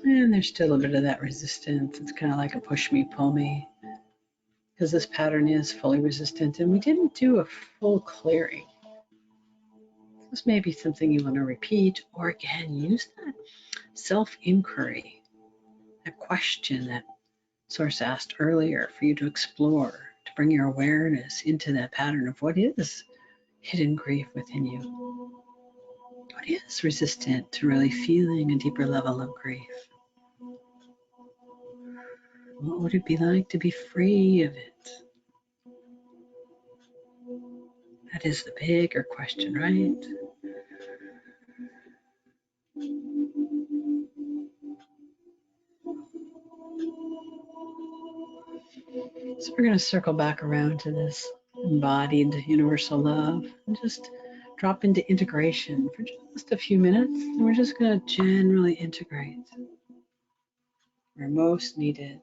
And there's still a bit of that resistance. It's kind of like a push me, pull me, because this pattern is fully resistant and we didn't do a full clearing. This may be something you want to repeat, or again, use that self-inquiry, that question that Source asked earlier for you to explore, to bring your awareness into that pattern of what is hidden grief within you. What is resistant to really feeling a deeper level of grief? What would it be like to be free of it? That is the bigger question, right? So we're going to circle back around to this embodied universal love and just drop into integration for just a few minutes. And we're just going to generally integrate where most needed.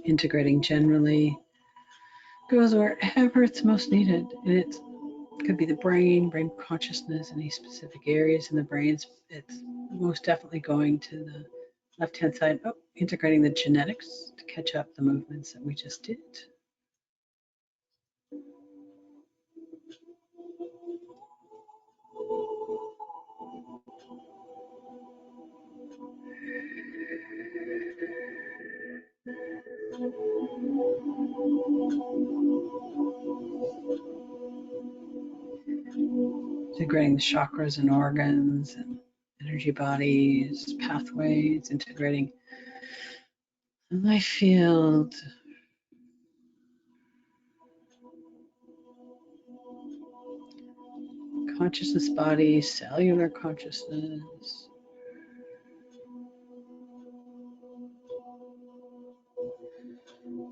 Integrating generally goes wherever it's most needed. And it could be the brain consciousness, any specific areas in the brain. It's most definitely going to the left-hand side. Oh, integrating the genetics to catch up the movements that we just did. Integrating the chakras and organs and energy bodies, pathways, integrating the life field. Consciousness body, cellular consciousness.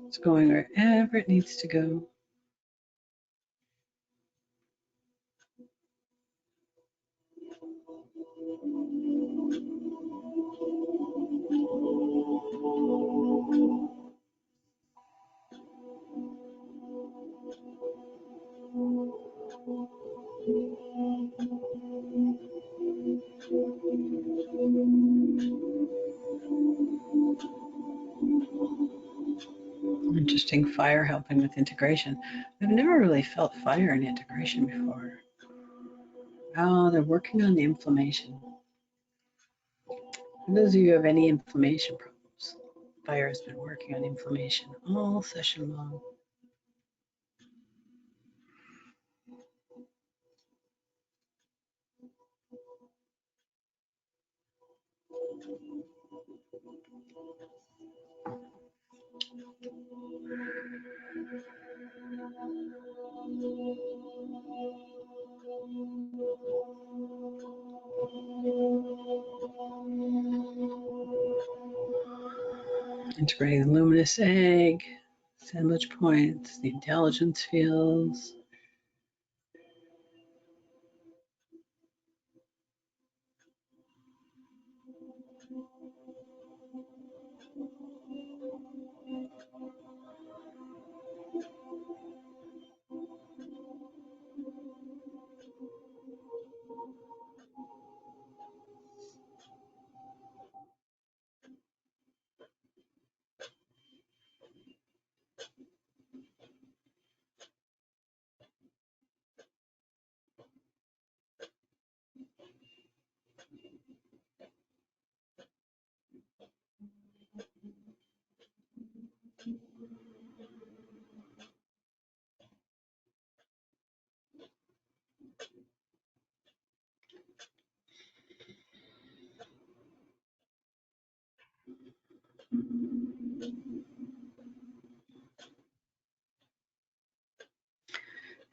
It's going wherever it needs to go. Interesting, fire helping with integration. I've never really felt fire in integration before. Oh, they're working on the inflammation. For those of you who have any inflammation problems, fire has been working on inflammation all session long. Integrating the luminous egg, sandwich points, the intelligence fields.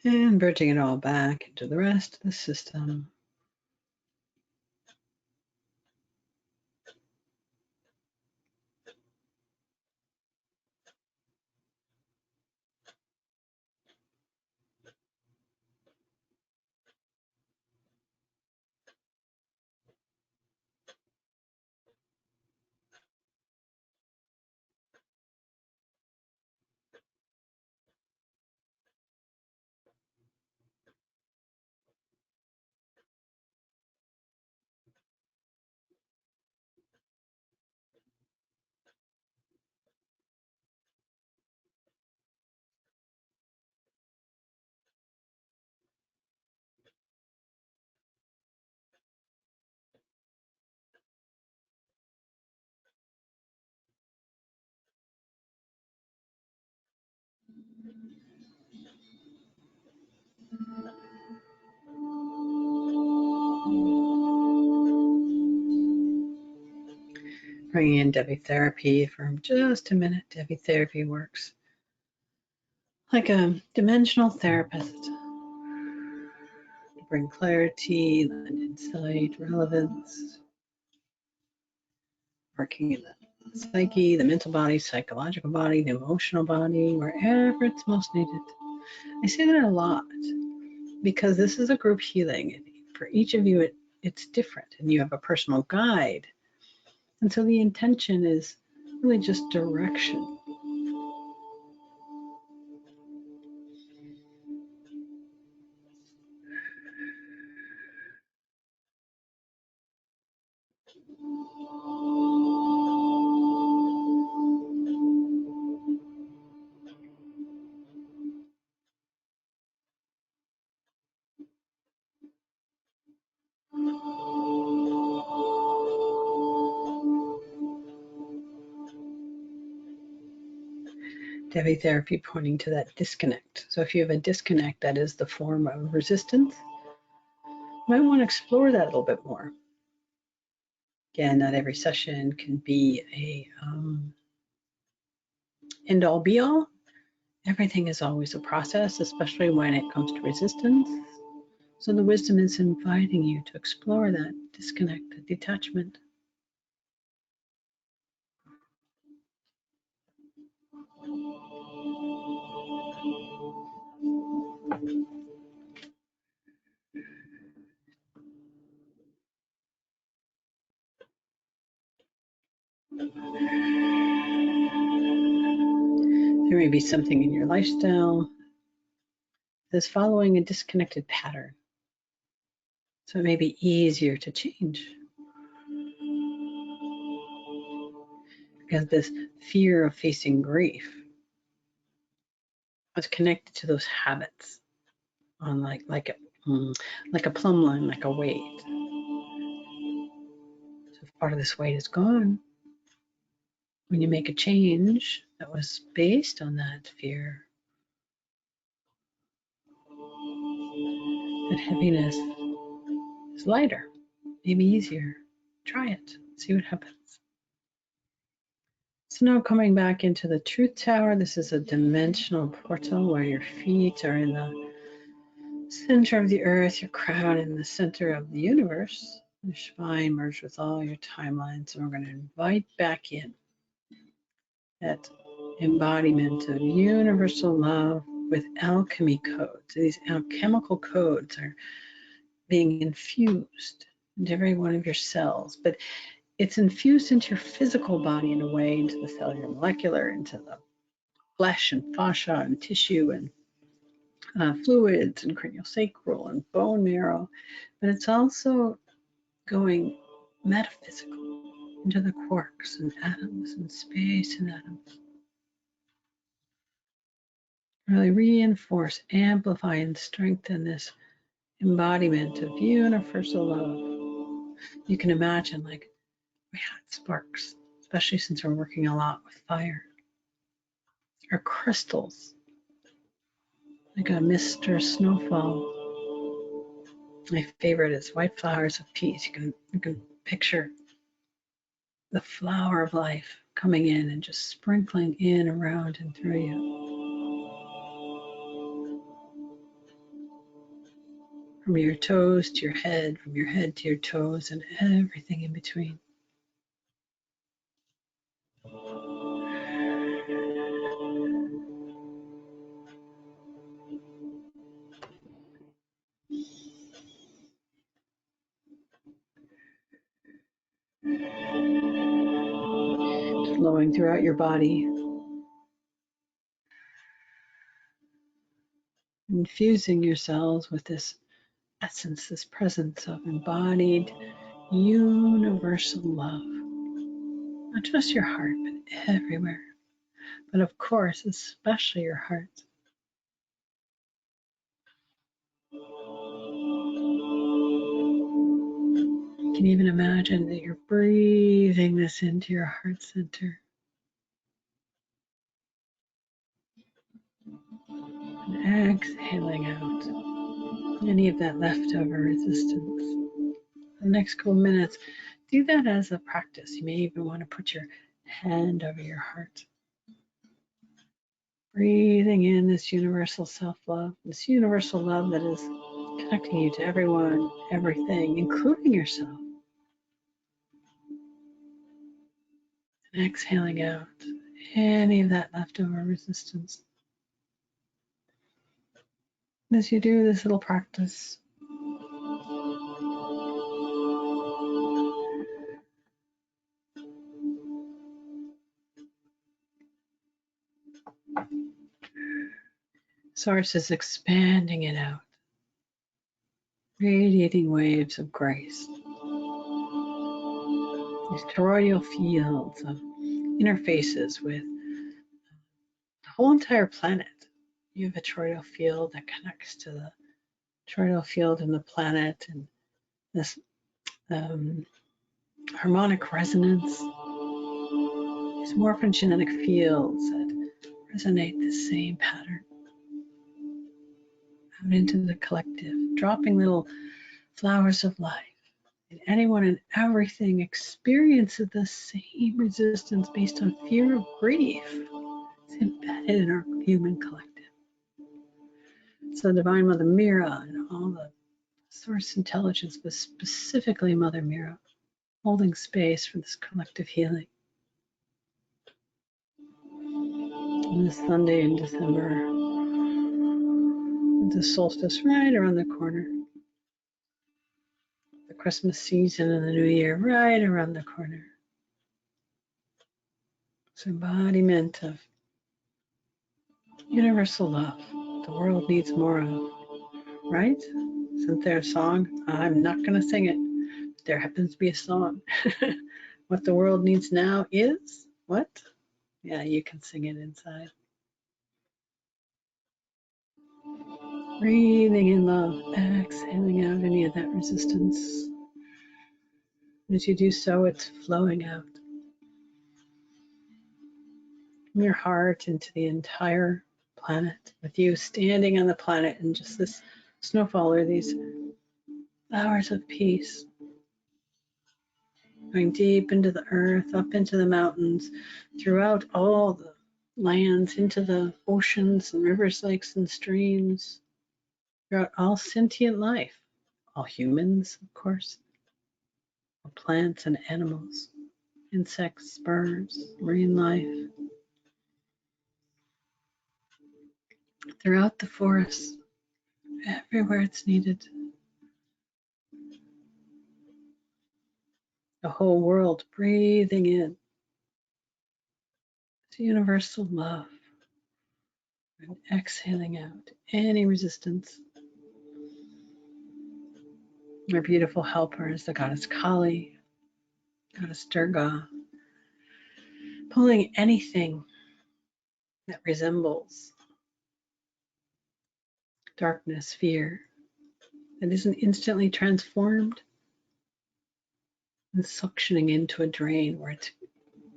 And bridging it all back into the rest of the system. Bringing in Debbie therapy for just a minute. Debbie therapy works like a dimensional therapist to bring clarity, lend insight, relevance, working in the psyche, the mental body, psychological body, the emotional body, wherever it's most needed. I say that a lot because this is a group healing. For each of you, it's different, and you have a personal guide. And so the intention is really just direction. Debbie therapy pointing to that disconnect. So if you have a disconnect, that is the form of resistance. You might want to explore that a little bit more. Again, not every session can be a end all be all. Everything is always a process, especially when it comes to resistance. So the wisdom is inviting you to explore that disconnect, that detachment. There may be something in your lifestyle that's following a disconnected pattern. So it may be easier to change because this fear of facing grief was connected to those habits on like a plumb line, like a weight. So if part of this weight is gone, When you make a change that was based on that fear, that heaviness is lighter, maybe easier. Try it, see what happens. So now coming back into the truth tower, this is a dimensional portal where your feet are in the center of the earth, your crown in the center of the universe. Your spine merged with all your timelines. And we're going to invite back in that embodiment of universal love with alchemy codes. These alchemical codes are being infused into every one of your cells, but it's infused into your physical body in a way, into the cellular molecular, into the flesh and fascia and tissue and fluids and craniosacral and bone marrow, but it's also going metaphysical into the quarks and atoms and space and atoms. Really reinforce, amplify, and strengthen this embodiment of universal love. You can imagine like we had sparks, especially since we're working a lot with fire, or crystals, like a mist or snowfall. My favorite is white flowers of peace. You can picture the flower of life coming in and just sprinkling in, around, and through you. From your toes to your head, from your head to your toes, and everything in between. Flowing throughout your body, infusing your cells with this essence, this presence of embodied universal love. Not just your heart, but everywhere. But of course, especially your heart. You can even imagine that you're breathing this into your heart center and exhaling out any of that leftover resistance. The next couple minutes, do that as a practice. You may even want to put your hand over your heart. Breathing in this universal self-love, this universal love that is connecting you to everyone, everything, including yourself. And exhaling out any of that leftover resistance. As you do this little practice, Source is expanding it out, radiating waves of grace. These toroidal fields of interfaces with the whole entire planet. You have a toroidal field that connects to the toroidal field in the planet, and this harmonic resonance, these morphogenetic fields that resonate the same pattern out into the collective, dropping little flowers of life. And anyone and everything experiences the same resistance based on fear of grief. It's embedded in our human collective. So Divine Mother Mira and all the source intelligence, but specifically Mother Mira, holding space for this collective healing. On this Sunday in December, the solstice right around the corner. The Christmas season and the New Year right around the corner. It's embodiment of universal love the world needs more of, right? Isn't there a song? I'm not going to sing it. There happens to be a song. What the world needs now is what? Yeah, you can sing it inside. Breathing in love, exhaling out any of that resistance. As you do so, it's flowing out. from your heart into the entire planet, with you standing on the planet and just this snowfall or these flowers of peace, going deep into the earth, up into the mountains, throughout all the lands, into the oceans and rivers, lakes and streams, throughout all sentient life, all humans, of course, all plants and animals, insects, birds, marine life, throughout the forests, everywhere it's needed. The whole world breathing in to universal love and exhaling out any resistance. Our beautiful helper is the goddess Kali, goddess Durga, pulling anything that resembles darkness, fear, that isn't instantly transformed and suctioning into a drain where it's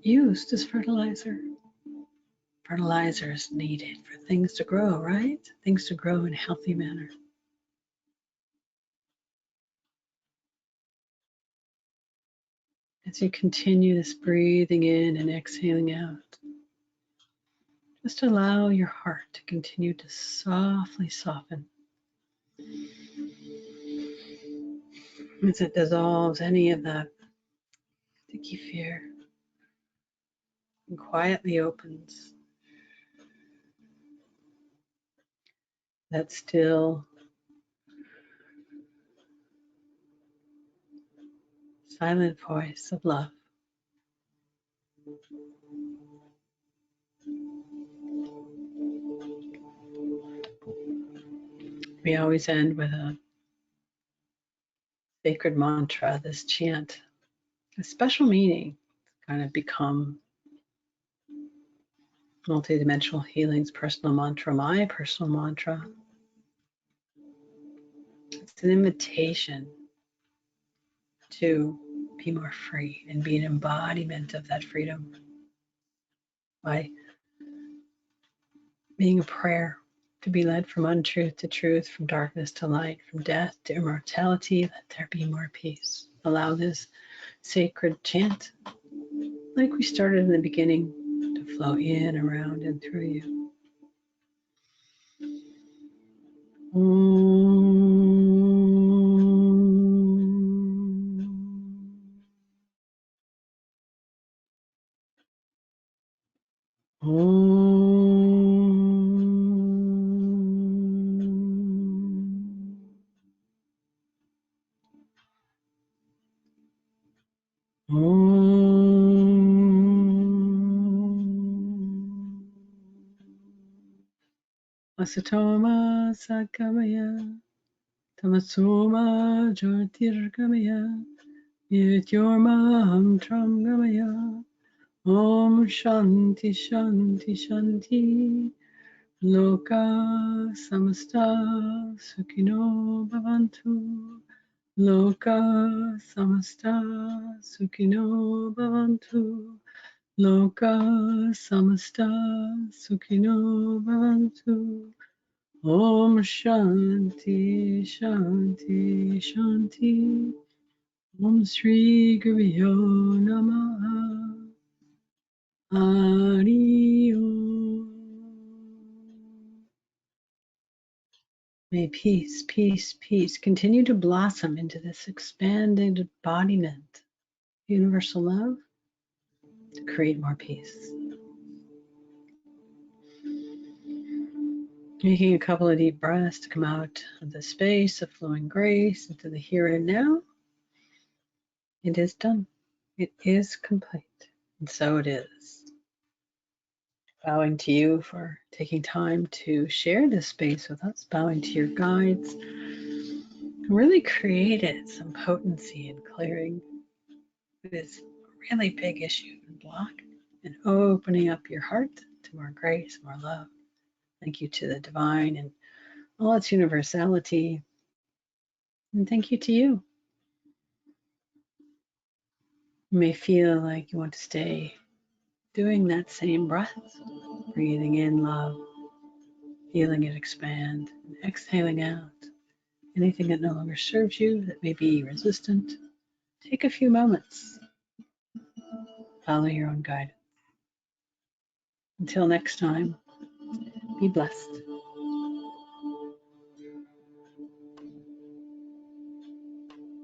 used as fertilizer. Fertilizer is needed for things to grow, right? Things to grow in a healthy manner. As you continue this breathing in and exhaling out, just allow your heart to continue to softly soften as it dissolves any of that sticky fear and quietly opens that still, silent voice of love. We always end with a sacred mantra, this chant, a special meaning, kind of become multidimensional healing's personal mantra, my personal mantra. It's an invitation to be more free and be an embodiment of that freedom by being a prayer to be led from untruth to truth, from darkness to light, from death to immortality. Let there be more peace. Allow this sacred chant, like we started in the beginning, to flow in, around, and through you. Asatoma Sakamaya Tamasoma Jyotirgamaya Yityormaham Gamaya Om Shanti Shanti Shanti Loka Samasta Sukhino Bhavantu Loka Samasta Sukhino Bhavantu Loka Samasta Sukhino Bhavantu Om Shanti Shanti Shanti Om Sri Guryo Namaha Hari Om. May peace, peace, peace continue to blossom into this expanded embodiment of universal love to create more peace. Making a couple of deep breaths to come out of the space of flowing grace into the here and now. It is done. It is complete. And so it is. Bowing to you for taking time to share this space with us. Bowing to your guides who really created some potency and clearing this really big issue and block, and opening up your heart to more grace, more love. Thank you to the divine and all its universality. And thank you to you. You may feel like you want to stay doing that same breath, breathing in love, feeling it expand, and exhaling out anything that no longer serves you, that may be resistant. Take a few moments, follow your own guidance. Until next time, be blessed.